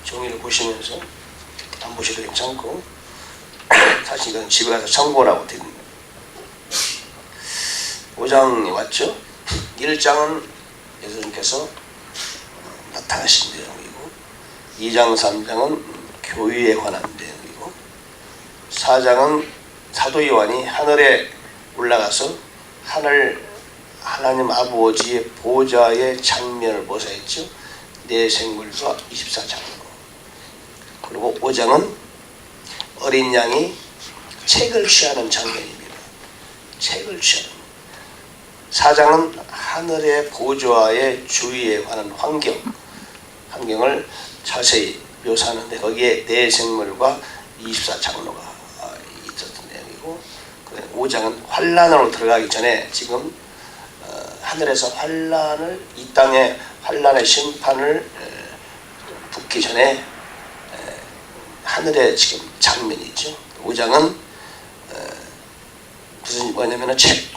종이를 보시면서 안 보셔도 괜찮고 사실 이건 집에 가서 참고라고 되는 거예요. 5장에 왔죠. 1장은 예수님께서 나타나신 내용이고 2장 3장은 교회에 관한 내용이고 4장은 사도 요한이 하늘에 올라가서 하나님 아버지의 보좌의 장면을 모사했죠. 내 생물과 24장으로. 그리고 5장은 어린 양이 책을 취하는 장면입니다. 책을 취하는. 4장은 하늘의 보좌의 주위에 관한 환경을 자세히 묘사하는데 거기에 내 생물과 24장로가 있었던 내용이고 5장은 환란으로 들어가기 전에 지금 하늘에서 환란을 이 땅에 환란의 심판을 붙기 전에 하늘의 지금 장면이죠. 5장은 무슨 뭐냐면은 책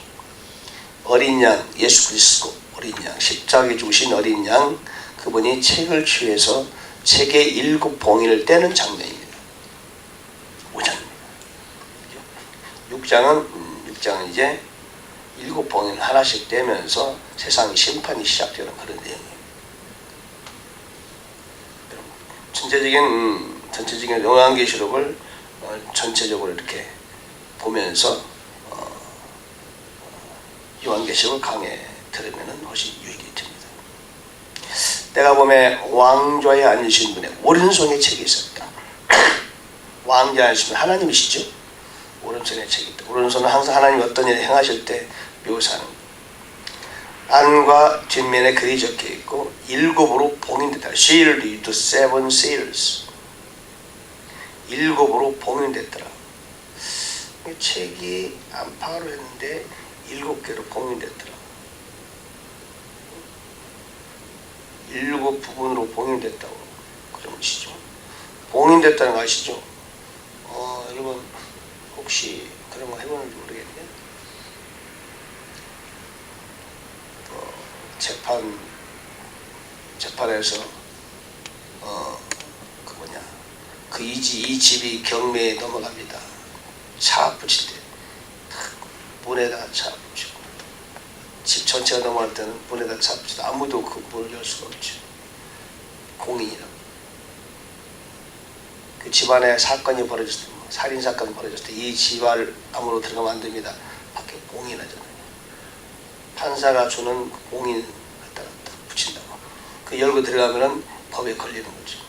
어린 양 예수 그리스도 어린 양 십자가에 죽으신 어린 양 그분이 책을 취해서 책의 7 봉인을 떼는 장면입니다. 5장입니다. 6장은 이제 7 봉인을 하나씩 떼면서 세상의 심판이 시작되는 그런 내용이에요. 전체적인 요한계시록을 전체적으로 이렇게 보면서 요한계시록을 강해 들으면 훨씬 유익이 됩니다. 내가 보면 왕좌에 앉으신 분의 오른손에 책이 있었다. 왕좌에 앉으시면 하나님이시죠. 오른손에 책이 있다. 오른손은 항상 하나님이 어떤 일을 행하실 때 묘사하는 안과 뒷면에 글이 적혀 있고 7으로 봉인됐다. Sealed with 7 seals. 7으로 봉인됐더라. 책이 안팎으로 했는데 7개로 봉인됐더라. 7 부분으로 봉인됐다고 그런 것이죠. 봉인됐다는 거 아시죠? 여러분 혹시 그런 거 해보는지 모르겠네. 재판에서 이 집이 경매에 넘어갑니다. 차 붙일 때 문에다 차 붙이고 집 전체가 넘어갈 때는 문에다 차 붙이고 아무도 그 문을 열 수가 없죠. 공인이라고. 그 집안에 사건이 벌어졌을 때 살인사건이 벌어졌을 때 이 집안 안으로 들어가면 안 됩니다. 밖에 공인하잖아요. 판사가 주는 그 공인 갖다가 딱 붙인다고. 그 열고 들어가면은 법에 걸리는 거죠.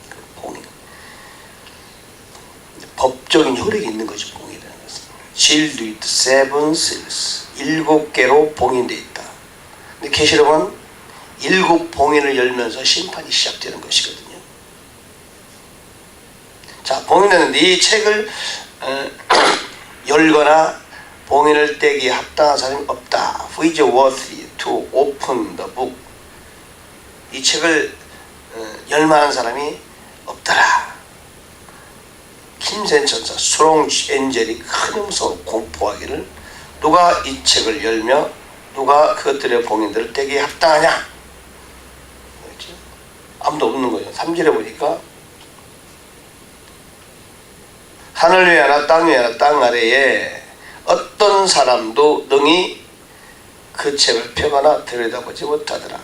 그 공인. 법적인 효력이 있는 거죠. 공인이라는 것은. Sealed with 7 seals. 7개로 봉인되어 있다. 근데 계시록은 7 봉인을 열면서 심판이 시작되는 것이거든요. 자, 봉인되는데 이 책을 열거나 봉인을 떼기에 합당한 사람이 없다. Who is worthy to open the book? 이 책을 열만한 사람이 없더라. 김센 천사 스트롱 엔젤이 큰 음성으로 공포하기를 누가 이 책을 열며 누가 그것들의 봉인들을 떼기에 합당하냐? 아무도 없는 거죠. 3절에 보니까 하늘 위에 하나 땅 위에 하나 땅 아래에 어떤 사람도 능히 그 책을 펴거나 들여다보지 못하더라.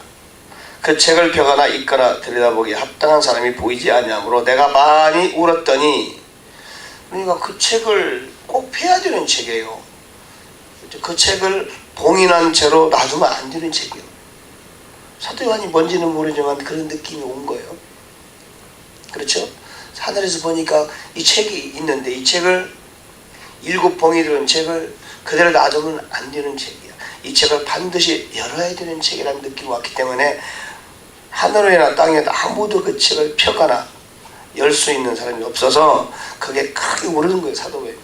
그 책을 펴거나 읽거나 들여다보기에 합당한 사람이 보이지 아니하므로 내가 많이 울었더니, 그러니까 그 책을 꼭 펴야 되는 책이에요. 그 책을 봉인한 채로 놔두면 안 되는 책이에요. 사도 요한이 뭔지는 모르지만 그런 느낌이 온 거예요. 그렇죠? 하늘에서 보니까 이 책이 있는데 이 책을 7 봉이 들은 책을 그대로 놔두면 안 되는 책이야. 이 책을 반드시 열어야 되는 책이라는 느낌이 왔기 때문에 하늘에나 땅에나 아무도 그 책을 펴거나 열 수 있는 사람이 없어서 그게 크게 우르는 거예요. 사도에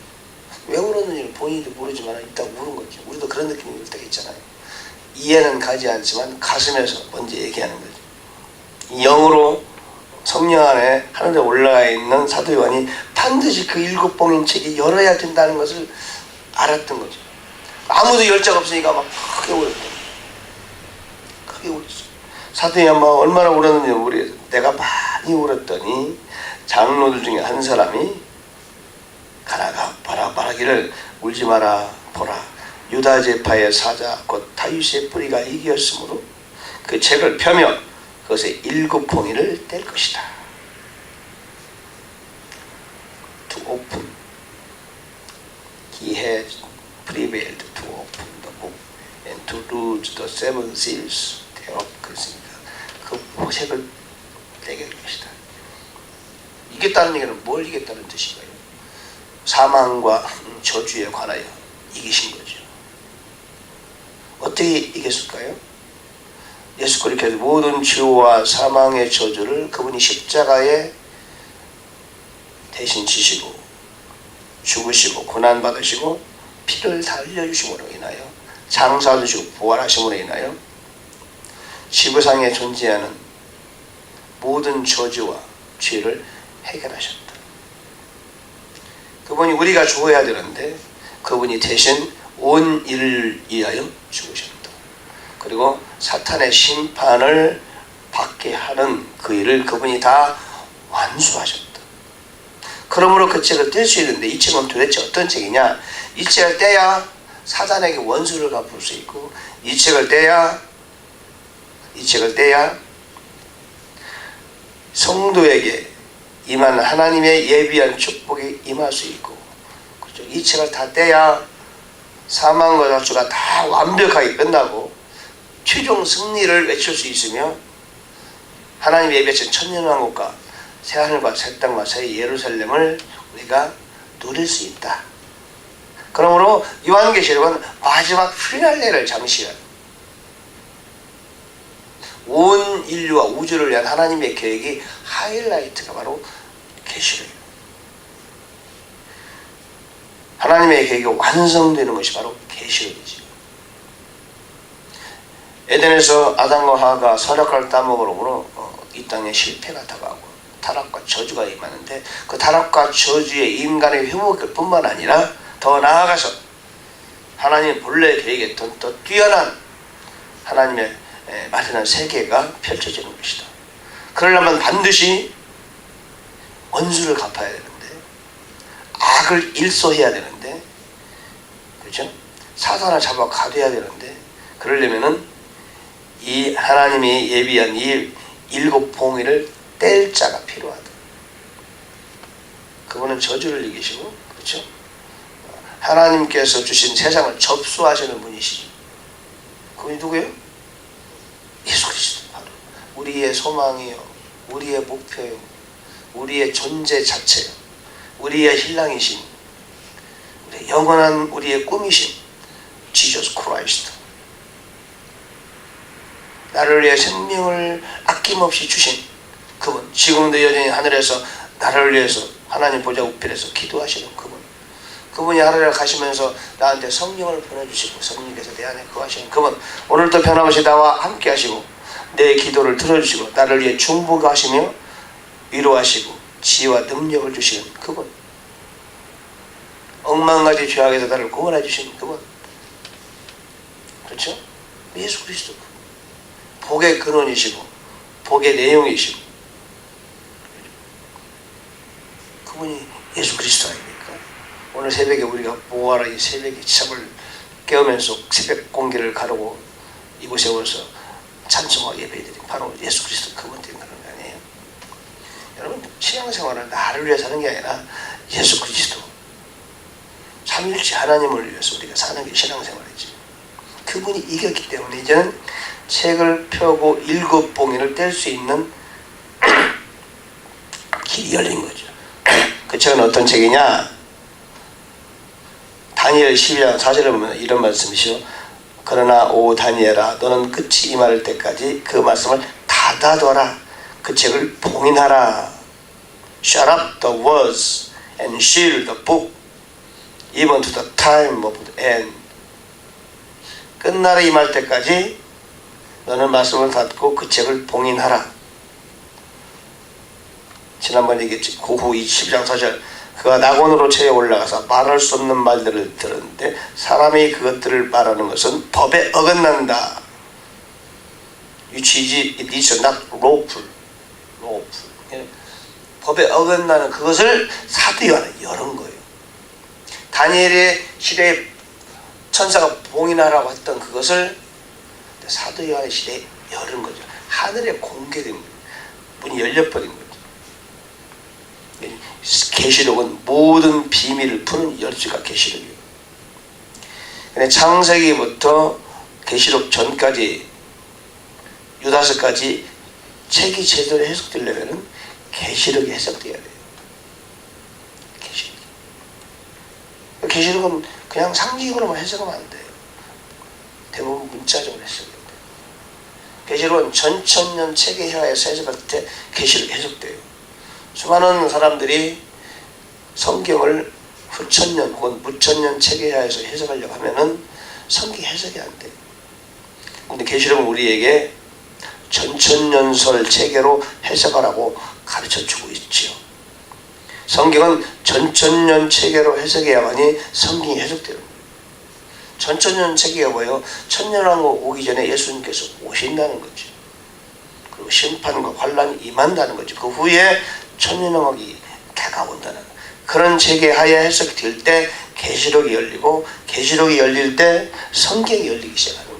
왜 울었는지는 본인도 모르지만 일단 우는 거죠. 우리도 그런 느낌이 올 때가 있잖아요. 이해는 가지 않지만 가슴에서 먼저 얘기하는 거죠. 영으로 성령 안에 하늘에 올라가 있는 사도 요한이 반드시 그 7 봉인 책이 열어야 된다는 것을 알았던 거죠. 아무도 열 자가 없으니까 막 크게 울었죠. 크게 울었어. 사도 요한 얼마나 울었는지 내가 많이 많이 울었더니 장로들 중에 한 사람이 가라가 바라기를 울지 마라 보라 유다 지파의 사자 곧 다윗의 뿌리가 이기었으므로 그 책을 펴며 그것의 7 봉인을 뗄 것이다. To open. He had prevailed to open the book and to loose the 7 seals thereof. 그렇습니다. 그 책을 떼게 될 것이다. 이겼다는 얘기는 뭘 이겼다는 뜻인가요? 사망과 저주에 관하여 이기신 거죠. 어떻게 이겼을까요? 예수 그리스도께서 모든 죄와 사망의 저주를 그분이 십자가에 대신 지시고 죽으시고 고난받으시고 피를 다 흘려주심으로 인하여 장사주시고 부활하심으로 인하여 지구상에 존재하는 모든 저주와 죄를 해결하셨다. 그분이 우리가 죽어야 되는데 그분이 대신 온 인을 위하여 죽으셨다. 그리고 사탄의 심판을 받게 하는 그 일을 그분이 다 완수하셨다. 그러므로 그 책을 뗄 수 있는데 이 책은 도대체 어떤 책이냐? 이 책을 떼야 사단에게 원수를 갚을 수 있고 이 책을 떼야 성도에게 임한 하나님의 예비한 축복이 임할 수 있고 그렇죠? 이 책을 다 떼야 사망과 저주가 다 완벽하게 끝나고 최종 승리를 외칠 수 있으며 하나님의 예비하신 천년왕국과 새하늘과 새 땅과 새 예루살렘을 우리가 누릴 수 있다. 그러므로 요한계시록은 마지막 피날레를 장식한 온 인류와 우주를 위한 하나님의 계획이 하이라이트가 바로 계시록이에요. 하나님의 계획이 완성되는 것이 바로 계시록이지. 에덴에서 아담과 하와가 선악과를 따먹으므로 이 땅에 실패가 다가오고 타락과 저주가 임하는데 그 타락과 저주의 인간의 회복일 뿐만 아니라 더 나아가서 하나님의 본래 계획했던 더 뛰어난 하나님의 마련한 세계가 펼쳐지는 것이다. 그러려면 반드시 원수를 갚아야 되는데 악을 일소해야 되는데 그렇죠? 사단을 잡아 가둬야 되는데 그러려면은 이 하나님이 예비한 이 7 봉인을 뗄 자가 필요하다. 그분은 저주를 이기시고 그렇죠? 하나님께서 주신 세상을 접수하시는 분이시죠. 그분이 누구예요? 예수 그리스도. 바로 우리의 소망이요, 우리의 목표요, 우리의 존재 자체요, 우리의 신랑이신, 우리의 영원한 우리의 꿈이신 지저스 크라이스트. 나를 위해 생명을 아낌없이 주신 그분, 지금도 여전히 하늘에서 나를 위해서 하나님 보좌 우편에서 기도하시는 그분, 그분이 하늘에 가시면서 나한테 성령을 보내주시고 성령께서 내 안에 거하시는 그분, 오늘도 변함없이 나와 함께 하시고 내 기도를 들어주시고 나를 위해 중보하시며 위로하시고 지혜와 능력을 주시는 그분, 억만가지 죄악에서 나를 구원해 주시는 그분, 그렇죠? 예수 그리스도, 복의 근원이시고 복의 내용이시고 그분이 예수 그리스도 아닙니까? 오늘 새벽에 우리가 보아라 이 새벽에 잠을 깨우면서 새벽 공기를 가르고 이곳에 와서 찬송하고 예배드린 바로 예수 그리스도 그분 때문에 그런 거 아니에요? 여러분 신앙생활은 나를 위해 사는 게 아니라 예수 그리스도 삼일째 하나님을 위해서 우리가 사는 게 신앙생활이지. 그분이 이겼기 때문에 이제는 책을 펴고 7 봉인을 뗄 수 있는 길이 열린 거죠. 그 책은 어떤 책이냐? 다니엘 12장 4절에 보면 이런 말씀이시오. 그러나 오 다니엘아 너는 끝이 임할 때까지 그 말씀을 닫아둬라. 그 책을 봉인하라. Shut up the words and seal the book even to the time of the end. 끝날에 임할 때까지 너는 말씀을 닫고 그 책을 봉인하라. 지난번 얘기했지. 그 후 12장 4절 그가 낙원으로 체에 올라가서 말할 수 없는 말들을 들었는데 사람이 그것들을 말하는 것은 법에 어긋난다. Which is not lawful. 법에 어긋나는 그것을 사도 요한은 열은 거예요. 다니엘의 시대에 천사가 봉인하라고 했던 그것을 사도 요한의 시대에 열은 거죠. 하늘에 공개된 거예요. 문이 열려버린 거죠. 계시록은 모든 비밀을 푸는 열쇠가 계시록이에요. 근데 창세기부터 계시록 전까지 유다서까지 책이 제대로 해석되려면 계시록이 해석돼야 돼요. 계시록은 그냥 상징으로만 해석하면 안 돼요. 대부분 문자적으로 해석해야 돼요. 계시록은 전천년 체계화에서 해석할 때 계시록이 해석돼요. 수많은 사람들이 성경을 후천년 혹은 무천년 체계화에서 해석하려고 하면은 성경 해석이 안 돼요. 근데 계시록은 우리에게 전천년설 체계로 해석하라고 가르쳐주고 있지요. 성경은 전천년 체계로 해석해야만이 성경이 해석돼요. 전천년 체계가 뭐예요? 천년왕국 오기 전에 예수님께서 오신다는 거죠. 그리고 심판과 환란이 임한다는 거죠. 그 후에 천년왕국이 다가온다는 그런 체계 하에 해석이 될 때 계시록이 열리고, 계시록이 열릴 때 성경이 열리기 시작하는 거예요.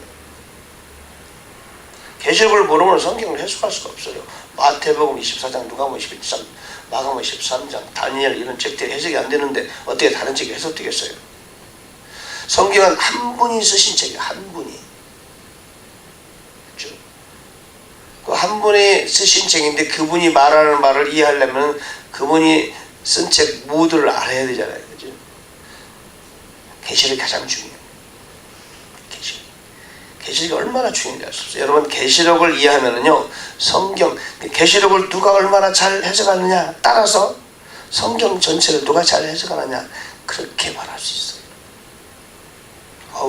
계시록을 모르면 성경을 해석할 수가 없어요. 마태복음 24장, 누가복음 11장, 마가복음 13장, 다니엘 이런 책들이 해석이 안 되는데 어떻게 다른 책이 해석되겠어요? 성경은 한 분이 쓰신 책이에요. 한 분이. 그렇죠? 그 한 분이 쓰신 책인데 그분이 말하는 말을 이해하려면 그분이 쓴 책 모두를 알아야 되잖아요. 그죠? 계시록이 가장 중요해요. 계시록이 얼마나 중요한지 알 수 없어요. 여러분, 계시록을 이해하면은요, 성경, 계시록을 누가 얼마나 잘 해석하느냐 따라서 성경 전체를 누가 잘 해석하느냐 그렇게 말할 수 있어요.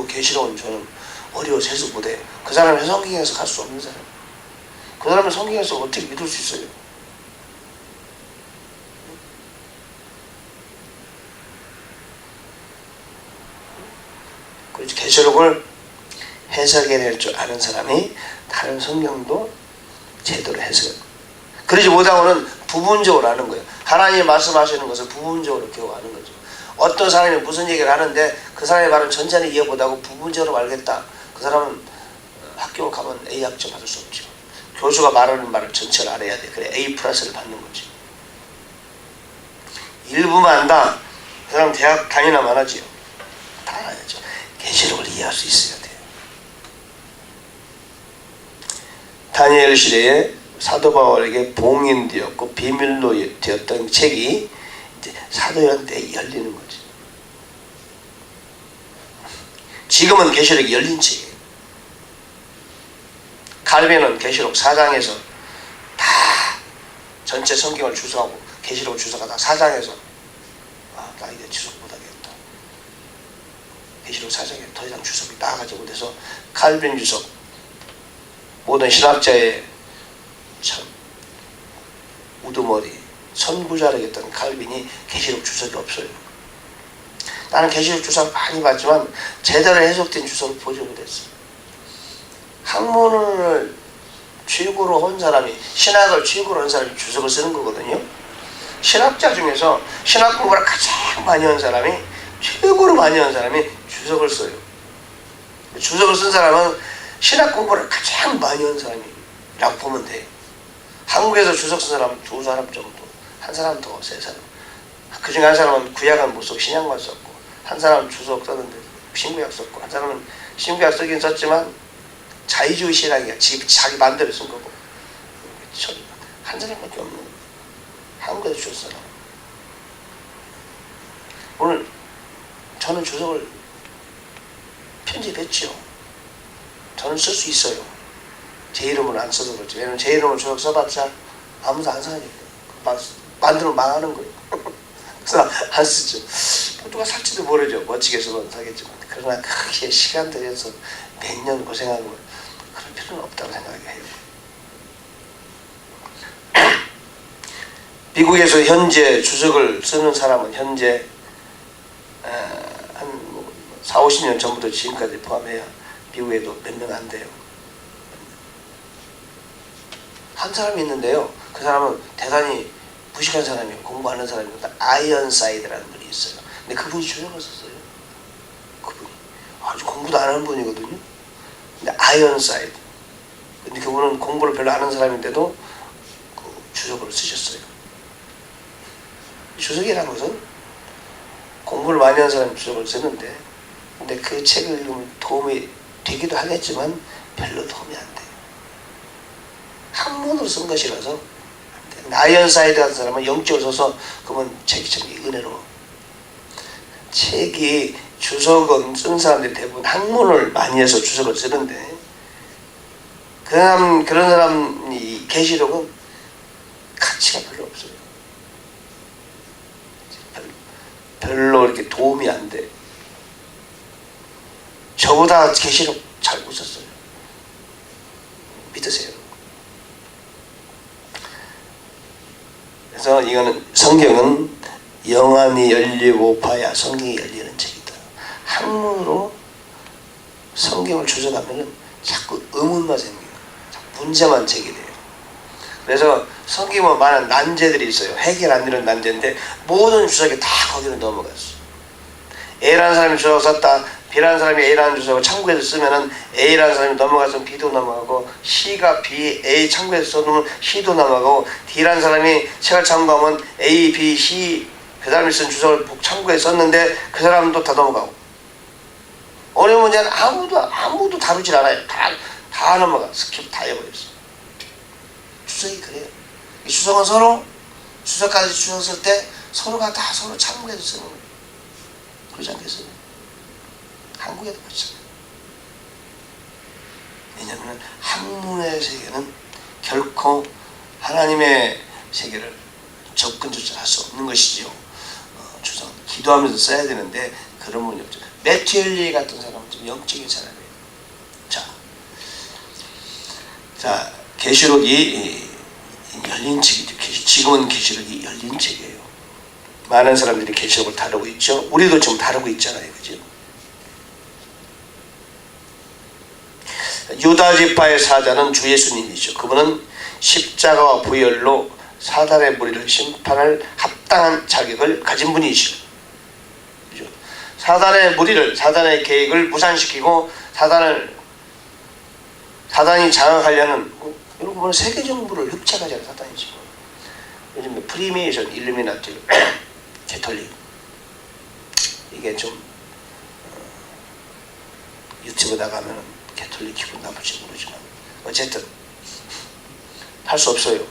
계시록은 저는 어려워서 해석 못해요. 그 사람은 성경에서 갈 수 없는 사람. 그 사람은 성경에서 어떻게 믿을 수 있어요? 그래서 계시록을 해석해낼 줄 아는 사람이 다른 성경도 제대로 해석해요. 그러지 못하고는 부분적으로 하는 거예요. 하나님이 말씀하시는 것을 부분적으로 교화하는 거죠. 어떤 사람이 무슨 얘기를 하는데 그 사람의 말은 전체는 이해 못하고 부분적으로 알겠다. 그 사람은 학교 가면 A 학점 받을 수 없죠. 교수가 말하는 말을 전체를 알아야 돼. 그래 A 플러스를 받는 거지. 일부만 안다. 그 사람 대학 다니나 안 하지요. 다 알아야죠. 계시록을 이해할 수 있어야 돼요. 다니엘 시대에 사도 바울에게 봉인되었고 비밀로 되었던 책이 이제 사도 요한 때 열리는 거죠. 지금은 계시록이 열린 책이에요. 칼빈은 계시록 4장에서 다 전체 성경을 주석하고 계시록을 주석하다 4장에서 나 이제 주석 못하겠다. 계시록 4장에 더 이상 주석이 나아가지 못해서 칼빈 주석, 모든 신학자의 참 우두머리 선구자라겠던 칼빈이 계시록 주석이 없어요. 나는 계시록 주석 많이 봤지만 제대로 해석된 주석을 보지 못했어요. 학문을 최고로 한 사람이, 신학을 최고로 한 사람이 주석을 쓰는 거거든요. 신학자 중에서 신학 공부를 가장 많이 한 사람이, 최고로 많이 한 사람이 주석을 써요. 주석을 쓴 사람은 신학 공부를 가장 많이 한 사람이라고 보면 돼요. 한국에서 주석 쓴 사람은 2사람 정도, 한 사람 더, 3사람. 그 중에 한 사람은 구약은 못 쓰고 신약만 썼고, 한 사람은 주석 썼는데 신구약 썼고, 한 사람은 신구약 쓰긴 썼지만 자유주의 신학이야. 자기 마음대로 쓴 거고. 한 사람밖에 없는 거예요. 한국에서 주석 사람. 오늘 저는 주석을 편집했죠. 저는 쓸 수 있어요. 제 이름을 안 써서 그렇지. 왜냐면 제 이름을 주석 써봤자 아무도 안 사니까. 만들면 망하는 거예요. 그래서 안 쓰죠. 누가 살지도 모르죠. 멋지게 써도 사겠지만. 그러나 그렇게 시간 들여서 몇 년 고생하고 그럴 필요는 없다고 생각해요. 미국에서 현재 주석을 쓰는 사람은 현재 한 4, 50년 전부터 지금까지 포함해야 미국에도 몇 명 안 돼요. 한 사람이 있는데요. 그 사람은 대단히 무식한 사람이에요. 공부하는 사람입니다. 아이언사이드라는 분이 있어요. 근데 그분이 주석을 썼어요. 그분이 아주 공부도 안 하는 분이거든요. 근데 아이언사이드. 근데 그분은 공부를 별로 안 하는 사람인데도 그 주석을 쓰셨어요. 주석이라는 것은 공부를 많이 하는 사람이 주석을 쓰는데, 근데 그 책을 읽으면 도움이 되기도 하겠지만 별로 도움이 안 돼요. 한문으로 쓴 것이라서 안 돼요. 아이언사이드 같은 사람은 영적으로 써서 그러면 책이 참 은혜로워. 책이 주석은 쓰는 사람들이 대부분 학문을 많이 해서 주석을 쓰는데, 그런 사람이 계시록은 가치가 별로 없어요. 별로 이렇게 도움이 안 돼. 저보다 계시록 잘 못 썼어요. 믿으세요. 그래서 이거는 성경은 영안이 열리고 봐야 성경이 열리는 책이다. 학문으로 성경을 주석하면 자꾸 의문만 생겨요. 문제만 제기돼요. 그래서 성경에 많은 난제들이 있어요. 해결 안 되는 난제인데 모든 주석이 다 거기로 넘어갔어. A라는 사람이 주석을 썼다. B라는 사람이 A라는 주석을 창구에서 쓰면은 A라는 사람이 넘어가서 B도 넘어가고, C가 B, A 창구에서 써놓으면 C도 넘어가고, D라는 사람이 책을 참고하면 A, B, C 그 사람이 쓴 주석을 창구에 썼는데 그 사람도 다 넘어가고, 어려운 문제는 아무도 다루질 않아요. 다 넘어가. 스킵 다 해버렸어. 주석이 그래요. 이 주석은 서로 주석까지 주석 쓸 때 서로가 다 서로 참고해서 쓰는 거예요. 그러지 않겠어요? 한국에도 그렇잖아요. 왜냐하면 학문의 세계는 결코 하나님의 세계를 접근조차 할 수 없는 것이지요. 주석 기도하면서 써야 되는데 그런 분이 없죠. 매튜 엘리 같은 사람은 좀 영적인 사람이에요. 자, 계시록이 열린 책이죠. 지금은 계시록이 열린 책이에요. 많은 사람들이 계시록을 다루고 있죠. 우리도 지금 다루고 있잖아요. 그죠? 유다 지파의 사자는 주 예수님이죠. 그분은 십자가와 부혈로 사단의 무리를 심판할 합당한 자격을 가진 분이시죠. 그죠? 사단의 무리를, 사단의 계획을 무산시키고 사단이 장악하려는, 여러분 보면 세계 정부를 흡착하잖아요. 사단이 지금 요즘 프리메이션, 일루미나티, 캐톨릭, 이게 좀 유튜브 나가면 캐톨릭 기분 나쁠지 모르지만 어쨌든 할 수 없어요.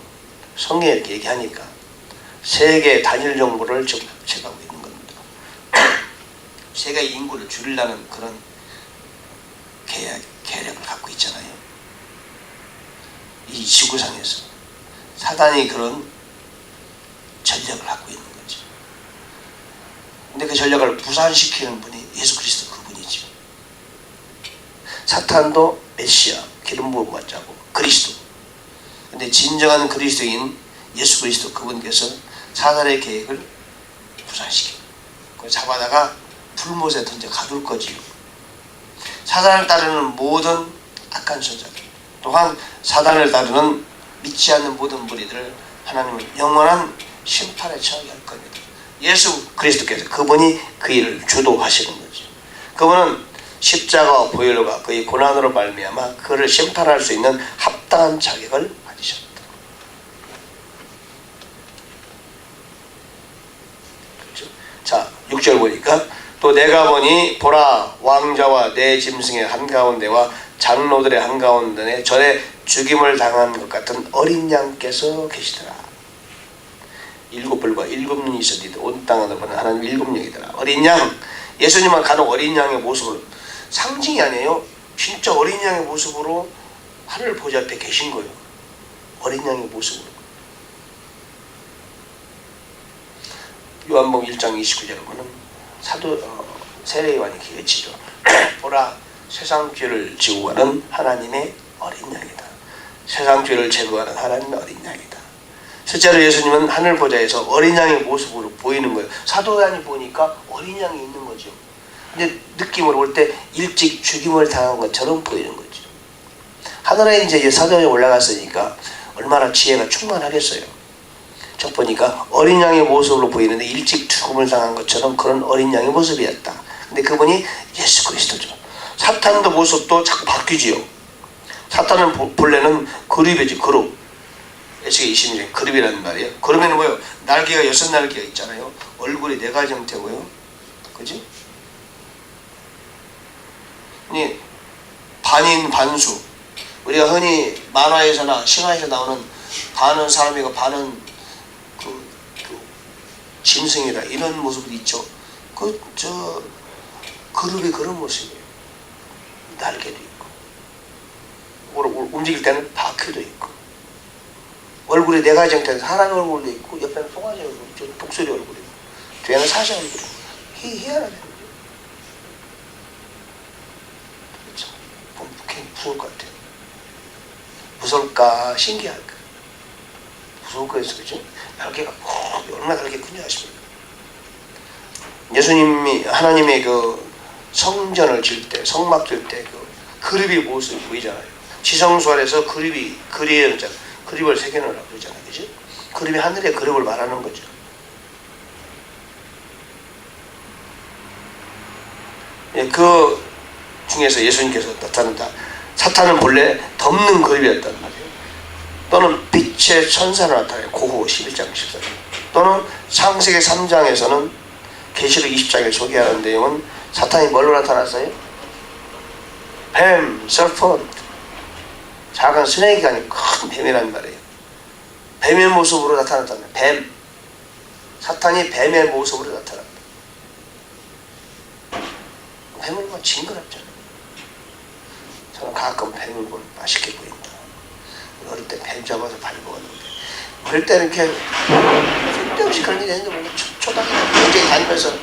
성경에 이렇게 얘기하니까 세계 단일 정부를 지금 흡착하고 있는 겁니다. 세계 인구를 줄이려는 그런 계략을 갖고 있잖아요. 이 지구상에서 사단이 그런 전략을 갖고 있는 거죠. 근데 그 전략을 무산시키는 분이 예수 그리스도 그분이죠. 사탄도 메시아, 기름 부음 받자고 그리스도. 근데 진정한 그리스도인 예수 그리스도 그분께서 사단의 계획을 무산시키고 그걸 잡아다가 불못에 던져 가둘 거지요. 사단을 따르는 모든 악한 선자들, 또한 사단을 따르는 믿지 않는 모든 무리들을 하나님은 영원한 심판에 처하게 할 겁니다. 예수 그리스도께서 그분이 그 일을 주도하시는 거죠. 그분은 십자가와 보혈로가 그의 고난으로 말미암아 그를 심판할 수 있는 합당한 자격을 가지셨다. 그렇죠? 자, 6절 보니까 또 내가 보니 보라 왕자와 내 짐승의 한가운데와 장로들의 한가운데 전에 죽임을 당한 것 같은 어린 양께서 계시더라. 7뿔과 7눈이 있었는데 온 땅을 보는 하나님 7영이더라. 어린 양, 예수님은 간혹 어린 양의 모습으로, 상징이 아니에요. 진짜 어린 양의 모습으로 하늘 보좌 앞에 계신 거예요. 어린 양의 모습으로. 요한복음 1장 29절에 보면 세례요한이 기회치죠. 보라 세상 죄를 지고 가는 하나님의 어린 양이다. 세상 죄를 제거하는 하나님의 어린 양이다. 실제로 예수님은 하늘 보좌에서 어린 양의 모습으로 보이는 거예요. 사도요한이 보니까 어린 양이 있는 거죠. 근데 느낌으로 볼 때 일찍 죽임을 당한 것처럼 보이는 거죠. 하늘에 이제 사도요한이 올라갔으니까 얼마나 지혜가 충만하겠어요. 저 보니까 어린 양의 모습으로 보이는데 일찍 죽음을 당한 것처럼 그런 어린 양의 모습이었다. 근데 그분이 예수 그리스도죠. 사탄도 모습도 자꾸 바뀌지요. 사탄은 본래는 그룹이지, 그룹. 에스겔 20년 그룹이라는 말이에요. 그룹에는 뭐예요? 날개가 6날개가 있잖아요. 얼굴이 4가지 형태고요. 그지? 반인 반수. 우리가 흔히 만화에서나 신화에서 나오는 반은 사람이고 반은 짐승이다, 이런 모습도 있죠. 그룹이 그런 모습이에요. 날개도 있고 움직일 때는 바퀴도 있고 얼굴이 4가지 형태에서 사람의 얼굴도 있고 옆에는 송아지 얼굴, 독수리 얼굴이 있고 뒤에는 사자 얼굴이 있고 희한하게 그렇죠. 굉장히 무서울 것 같아요. 무서울까 신기할까? 무서울 거였어, 그죠? 날개가 얼마나 날개 큰지 아십니까? 예수님이 하나님의 그 성전을 질 때, 성막 질 때 그 그룹의 모습이 보이잖아요. 지성소 안에서 그룹이 그리잖아. 그룹을 새겨놓으라고 그러잖아요, 그죠? 그룹이 하늘의 그룹을 말하는 거죠. 예, 그 중에서 예수님께서 나타난다. 사탄은 본래 덮는 그룹이었단 말이에요. 또는 빛의 천사로 나타나요. 고호 11장 14절. 또는 창세기 3장에서는 계시록 20장에 소개하는 내용은 사탄이 뭘로 나타났어요? 뱀, 서펀트, 작은 스네이크가 아니고 큰 뱀이란 말이에요. 뱀의 모습으로 나타났다는 뱀. 사탄이 뱀의 모습으로 나타났다. 뱀을 보면 징그럽잖아요. 저는 가끔 뱀을 보면 맛있게 보인다. 어릴 때 뱀 잡아서 많이 먹었는데 어릴 때는 이렇게 쓸데없이 그런 일이 했는데 뭐 초등학교 굉장히 다니면서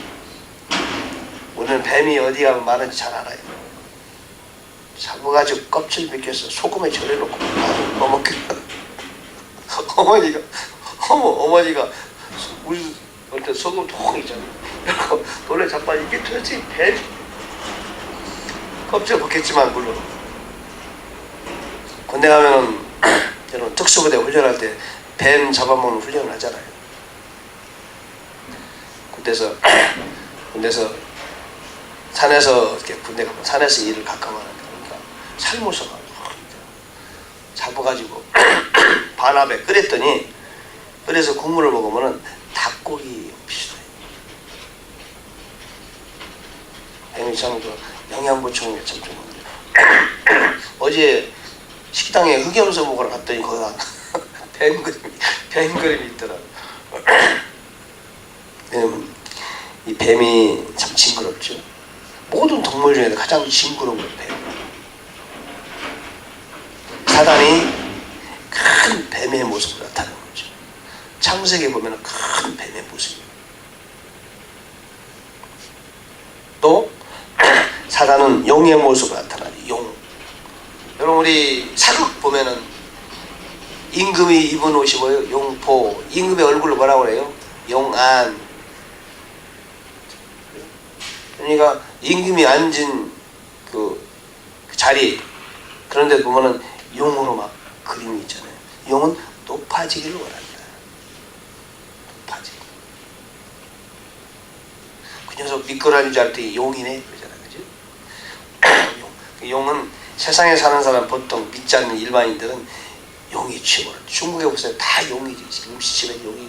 우리는 뱀이 어디 가면 많은지 잘 알아요. 잡아가지고 껍질 벗겨서 소금에 절여놓고 먹겠다. 어머니가 우리 어때 소금 통 있잖아요. 원래 자빠 이게 도대체 뱀 껍질 벗겼지만 물론 군대 가면은 저는 특수부대 훈련할 때 뱀 잡아먹는 훈련을 하잖아요. 군대에서 산에서 이렇게 군대 가면 산에서 일을 가끔 하는데 그러니까 살모서 잡아가지고 반합에 끓였더니 끓여서 국물을 먹으면은 닭고기 비슷해요. 뱀이 참 영양 보충에 참 좋은데 어제 식당에 흑염소 먹으러 갔더니 거기가 뱀 그림이 있더라고. 이 뱀이 참 징그럽죠. 모든 동물 중에서 가장 징그러운 건 뱀. 사단이 큰 뱀의 모습으로 나타나는 거죠. 창세기에 보면 큰 뱀의 모습이에요. 또 사단은 용의 모습으로 나타나요. 용. 여러분 우리 사극 보면은 임금이 입은 옷이 뭐예요? 용포. 임금의 얼굴을 뭐라고 그래요? 용안. 그러니까 임금이 앉은 그 자리 그런 데 보면은 용으로 막 그림이 있잖아요. 용은 높아지기를 원합니다. 높아지기. 그 녀석 미끄러진 줄 알았더니 용이네 그러잖아요. 그죠? 용은 세상에 사는 사람 보통 믿지 않는 일반인들은 용이 최고로. 중국에 보세요. 다 용이지. 음식집에 용이,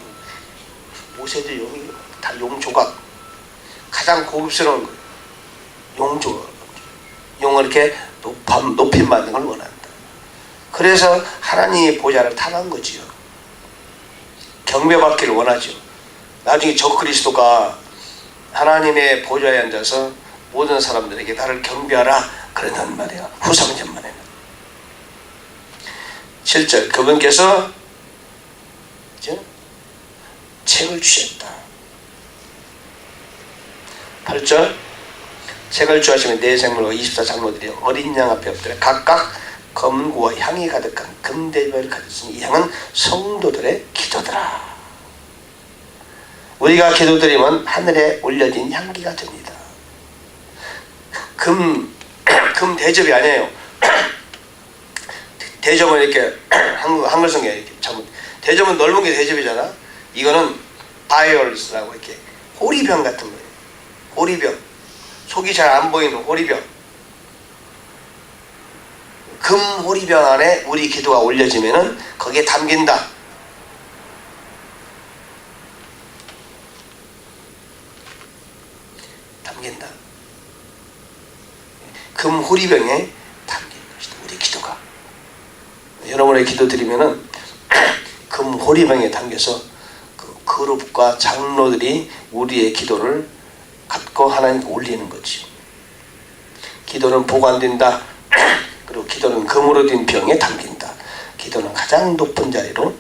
모세도 용이, 다 용조각. 가장 고급스러운 거예요. 용조각. 용을 이렇게 높임 받는 걸 원한다. 그래서 하나님의 보좌를 탐한 거지요. 경배받기를 원하죠. 나중에 저 그리스도가 하나님의 보좌에 앉아서 모든 사람들에게 나를 경배하라 그러단 말이야. 후상전만에는 7절 그분께서 책을 주셨다. 8절 책을 주하시면 네 생물과 24장로들이 어린 양 앞에 엎드려 각각 검은고와 향이 가득한 금대접을 가졌으니 이 향은 성도들의 기도더라. 우리가 기도드리면 하늘에 올려진 향기가 됩니다. 금 대접이 아니에요. 대접은 이렇게 한글 성경에 이렇게 잘못. 대접은 넓은 게 대접이잖아. 이거는 바이올스라고 이렇게 호리병 같은 거예요. 호리병. 속이 잘 안 보이는 호리병. 금 호리병 안에 우리 기도가 올려지면은 거기에 담긴다. 담긴다. 금 호리병에 담긴 것이다. 우리 기도가. 여러분의 기도 드리면은 금 호리병에 담겨서 그 그룹과 장로들이 우리의 기도를 갖고 하나님께 올리는 거지. 기도는 보관된다. 그리고 기도는 금으로 된 병에 담긴다. 기도는 가장 높은 자리로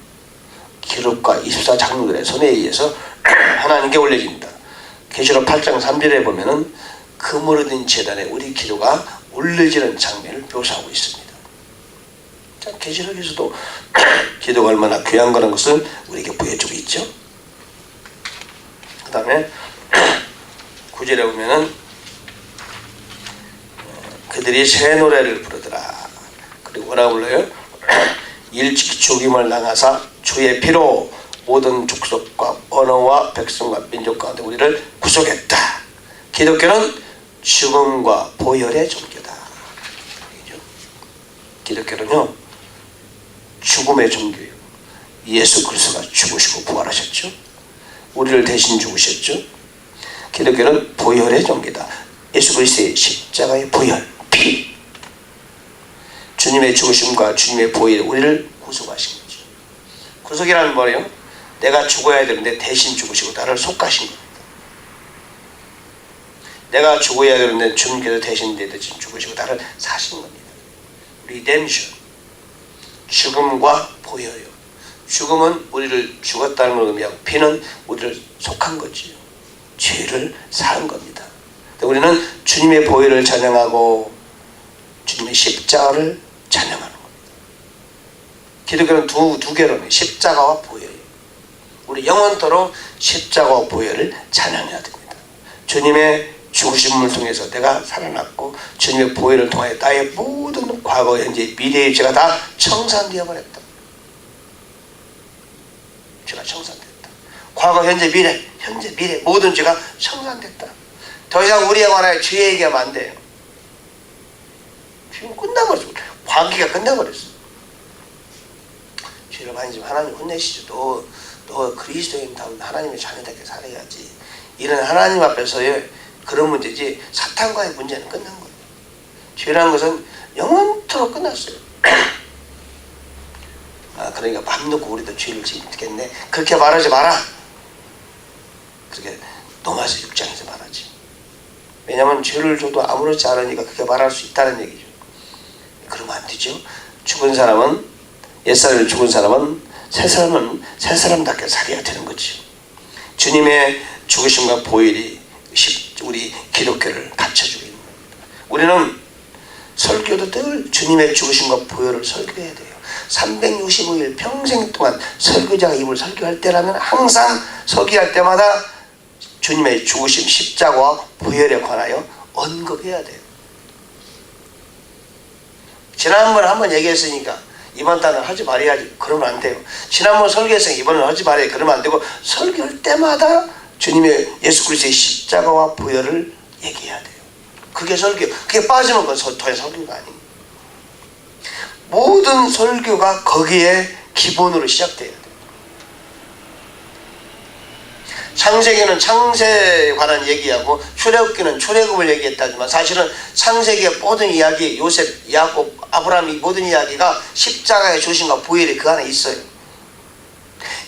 기록과 24 장로들의 손에 의해서 하나님께 올려진다. 계시록 8장 3절에 보면은 금으로 된 제단에 우리 기도가 올려지는 장면을 묘사하고 있습니다. 자, 계시록에서도 기도가 얼마나 귀한 거라는 것을 우리에게 보여주고 있죠. 그 다음에 9절에 보면은 그들이 새 노래를 부르더라. 그리고 뭐라고 불러요? 일찍 죽임을 당하사 주의 피로 모든 족속과 언어와 백성과 민족 가운데 우리를 구속했다. 기독교는 죽음과 보혈의 종교다. 기독교는요, 죽음의 종교예요. 예수 그리스도가 죽으시고 부활하셨죠. 우리를 대신 죽으셨죠. 기독교는 보혈의 종교다. 예수 그리스도의 십자가의 보혈, 피. 주님의 죽으심과 주님의 보혈이 우리를 구속하신 거죠. 구속이라는 뭐예요? 내가 죽어야 되는데 대신 죽으시고 나를 속하신 겁니다. 내가 죽어야 되는데 주님께서 대신 죽으시고 나를 사신 겁니다. 리뎀션. 죽음과 보혈이요. 죽음은 우리를 죽었다는 걸 의미하고 피는 우리를 속한 거지요. 죄를 사한 겁니다. 우리는 주님의 보혈을 찬양하고 주님의 십자가를 찬양하는 겁니다. 기독교는 두 개로는 십자가와 보혈이에요. 우리 영원토록 십자가와 보혈을 찬양해야 됩니다. 주님의 죽으심을 통해서 내가 살아났고 주님의 보혈을 통하여 나의 모든 과거, 현재, 미래의 죄가 다 청산되어 버렸다. 죄가 청산됐다. 과거, 현재, 미래 모든 죄가 청산됐다. 더 이상 우리에 관하여 죄 얘기하면 안 돼요. 지금 끝나버렸어. 관계가 끝나버렸어. 죄를 많이 좀 하나님 혼내시죠. 너 그리스도인다운 하나님의 자녀답게 살아야지. 이런 하나님 앞에서의 그런 문제지 사탄과의 문제는 끝난 거예요. 죄라는 것은 영원토록 끝났어요. 그러니까 맘 놓고 우리도 죄를 짓겠네. 그렇게 말하지 마라. 그렇게 로마서 6장에서 말하지. 왜냐하면 죄를 줘도 아무렇지 않으니까 그렇게 말할 수 있다는 얘기죠. 그러면 안 되죠. 죽은 사람은, 옛사람이 죽은 사람은 새 사람답게 살아야 되는 거지. 주님의 죽으심과 보혈이 우리 기독교를 갖춰주고 있는 겁니다. 우리는 설교도 늘 주님의 죽으심과 보혈을 설교해야 돼요. 365일 평생 동안 설교자가 입을 설교할 때라면 항상 설교할 때마다 주님의 죽으심, 십자가와 보혈에 관하여 언급해야 돼요. 지난번에 한번 얘기했으니까 이번 달은 하지 말아야지. 그러면 안 돼요. 지난번 설교했으니까 이번은 하지 말아야 그러면 안 되고 설교할 때마다 주님의 예수 그리스도의 십자가와 보혈을 얘기해야 돼요. 그게 설교. 그게 빠지면 그건 더 이상 설교가 아닙니다. 모든 설교가 거기에 기본으로 시작돼야 돼요. 창세기는 창세에 관한 얘기하고 출애굽기는 출애굽을 얘기했다지만 사실은 창세기의 모든 이야기, 요셉, 야곱, 아브라함이 모든 이야기가 십자가의 조심과 보혈이 그 안에 있어요.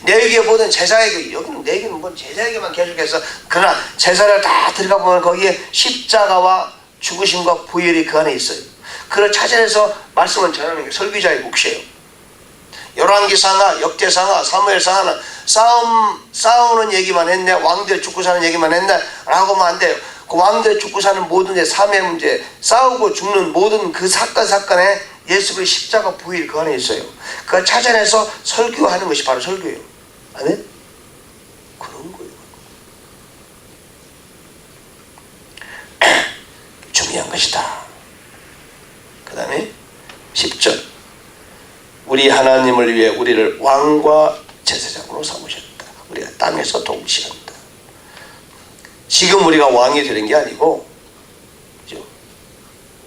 레위기의 모든 제사에게, 여기는 레위기는 뭔 제사에게만 계속해서, 그러나 제사를 다 들어가 보면 거기에 십자가와 죽으심과 보혈이 그 안에 있어요. 그걸 찾아내서 말씀을 전하는 게 설교자의 몫이에요. 열왕기상하, 역대상하, 사무엘상하는 싸우는 얘기만 했네, 왕들 죽고 사는 얘기만 했네 라고 하면 안 돼요. 그 왕들 죽고 사는 모든 삶의 문제, 싸우고 죽는 모든 그 사건에 예수 그리스도의 십자가 보혈이 그 안에 있어요. 그걸 찾아내서 설교하는 것이 바로 설교예요. 아멘? 그런 거예요. 중요한 것이다. 그 다음에 10절 하나님을 위해 우리를 왕과 제사장으로 삼으셨다. 우리가 땅에서 통치한다. 지금 우리가 왕이 되는 게 아니고, 그죠?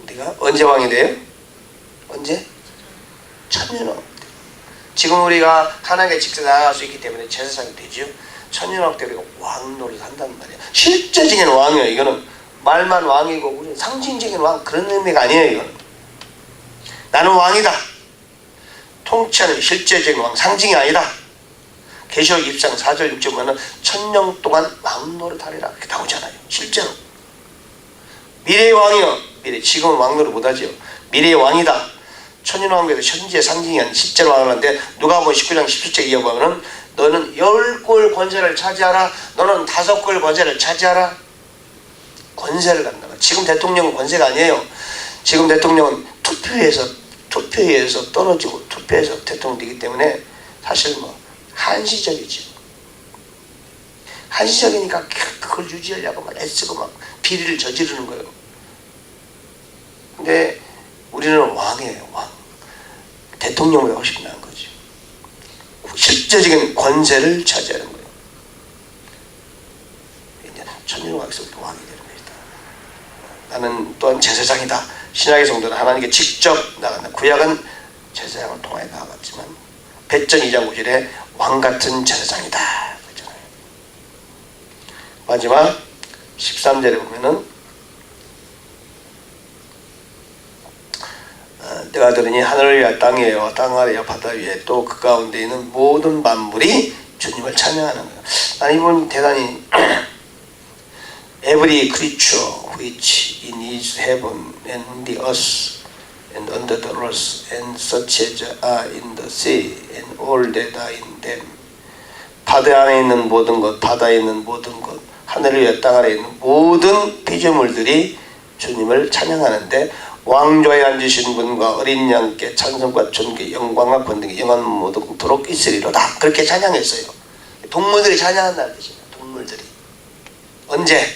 우리가 언제 왕이 돼요? 언제? 천년왕. 지금 우리가 하나님께 직접 나아갈 수 있기 때문에 제사장이 되죠. 천년왕 때 우리가 왕 노릇을 한단 말이에요. 실제적인 왕이에요. 이거는 말만 왕이고 우리는 상징적인 왕, 그런 의미가 아니에요. 이거는 나는 왕이다. 통치하는 실제적인 왕, 상징이 아니다. 계시록 24장 4절 6절 보면 천년 동안 왕 노릇하리라 이렇게 나오잖아요. 실제로 미래의 왕이요, 지금은 왕 노릇 못하지요. 미래의 왕이다. 천년왕국에서 현재 상징이 아닌 실제로 왕을 하는데, 누가복음 19장 17절 이어보면 너는 10골 권세를 차지하라, 너는 5골 권세를 차지하라. 권세를 갖는다. 지금 대통령은 권세가 아니에요. 지금 대통령은 투표에서 떨어지고 투표에서 대통령 되기 때문에 사실 한시적이죠. 한시적이니까 그걸 유지하려고 막 애쓰고 막 비리를 저지르는 거예요. 근데 우리는 왕이에요. 왕. 대통령보다 훨씬 나은 거죠. 실제적인 권세를 차지하는 거예요. 천년왕국에서 왕이 되는 것이다. 나는 또한 제사장이다. 신약의 성도는 하나님께 직접 나간다. 구약은 제사장을 통하여 나아갔지만 배전 2장 9절에 왕같은 제사장이다. 그렇잖아요. 마지막 13절에 보면은 내가 들으니 하늘 위와 땅 위와 땅 아래와 바다 위에 또 그 가운데 있는 모든 만물이 주님을 찬양하는 거예요. 난 이분 대단히 Every creature which in his heaven and the earth and under the earth and such as are in the sea and all that are in them. 바다 안에 있는 모든 것, 바다에 있는 모든 것, 하늘 위에 땅 아래에 있는 모든 피조물들이 주님을 찬양하는데, 왕좌에 앉으신 분과 어린 양께 찬송과 존귀, 영광과 권능이 영원 모두도록 있으리로다. 그렇게 찬양했어요. 동물들이 찬양한다는 뜻이에요. 동물들이. 언제?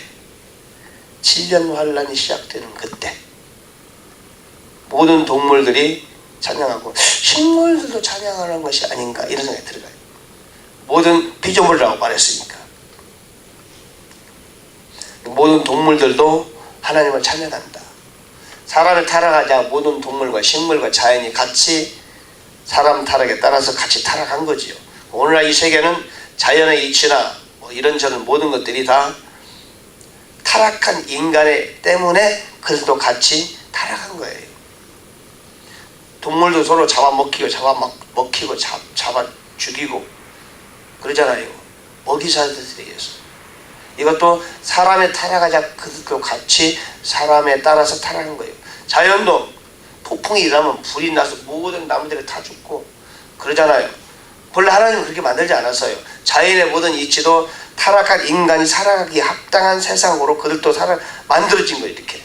7년 환란이 시작되는 그때 모든 동물들이 찬양하고, 식물들도 찬양하는 것이 아닌가 이런 생각이 들어가요. 모든 피조물이라고 말했으니까 모든 동물들도 하나님을 찬양한다. 사람을 타락하자 모든 동물과 식물과 자연이 같이 사람 타락에 따라서 같이 타락한 거지요. 오늘날 이 세계는 자연의 이치나 이런저런 모든 것들이 다 타락한 인간의 때문에 그래도 같이 타락한 거예요. 동물도 서로 잡아먹히고 잡아 죽이고 그러잖아요. 먹이사슬에 의해서. 이것도 사람의 타락하자 그것도 같이 사람에 따라서 타락한 거예요. 자연도 폭풍이 일어나면 불이 나서 모든 나무들이 다 죽고 그러잖아요. 본래 하나님은 그렇게 만들지 않았어요. 자연의 모든 이치도 타락한 인간이 살아가기 합당한 세상으로 그들도 만들어진 거예요. 이렇게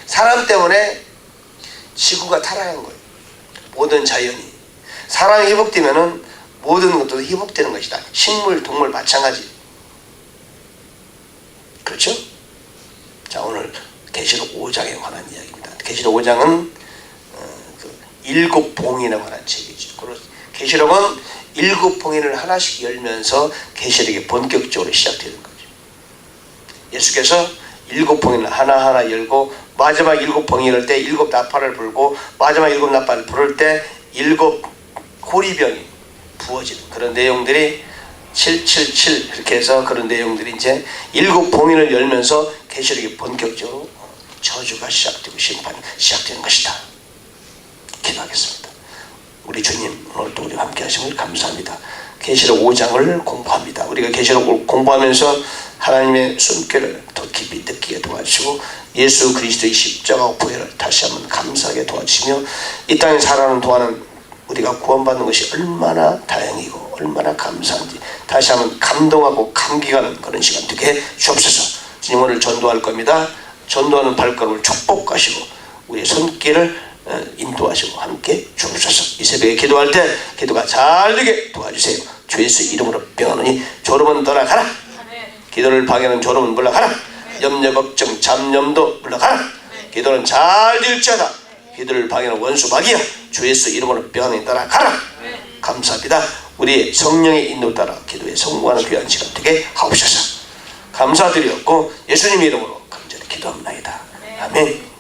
사람 때문에 지구가 타락한 거예요. 모든 자연이. 사람이 회복되면은 모든 것도 회복되는 것이다. 식물, 동물 마찬가지. 그렇죠? 자, 오늘 계시록 5장에 관한 이야기입니다. 계시록 5장은 일곱 봉인에 관한 책이죠. 계시록은 일곱 봉인을 하나씩 열면서 계시록이 본격적으로 시작되는 거죠. 예수께서 일곱 봉인을 하나하나 열고 마지막 일곱 봉인을 열 때 일곱 나팔을 불고 마지막 일곱 나팔을 부를 때 일곱 고리병이 부어지는 그런 내용들이 777 이렇게 해서 그런 내용들이 이제 일곱 봉인을 열면서 계시록이 본격적으로 저주가 시작되고 심판이 시작되는 것이다. 기도하겠습니다. 우리 주님, 오늘도 우리와 함께 하심을 감사합니다. 계시록 5장을 공부합니다. 우리가 계시록을 공부하면서 하나님의 숨결을 더 깊이 느끼게 도와주시고 예수 그리스도의 십자가와 부활을 다시 한번 감사하게 도와주시며 이 땅에 살아가는 동안은 우리가 구원받는 것이 얼마나 다행이고 얼마나 감사한지 다시 한번 감동하고 감기가는 그런 시간 되게 주옵소서. 주님, 오늘 전도할 겁니다. 전도하는 발걸음을 축복하시고 우리의 손길을 인도하시고 함께 주옵소서. 이 새벽에 기도할 때 기도가 잘 되게 도와주세요. 주 예수 이름으로 병하노니 졸음은 떠나가라. 기도를 방해하는 졸음은 물러가라. 염려 걱정 잡념도 물러가라. 기도는 잘 될지어다. 기도를 방해하는 원수 마귀야, 주 예수 이름으로 병에 따라 가라. 감사합니다. 우리 성령의 인도 따라 기도에 성공하는 귀한 시간 되게 하옵소서. 감사드렸고 예수님 이름으로 간절히 기도합니다. 아멘.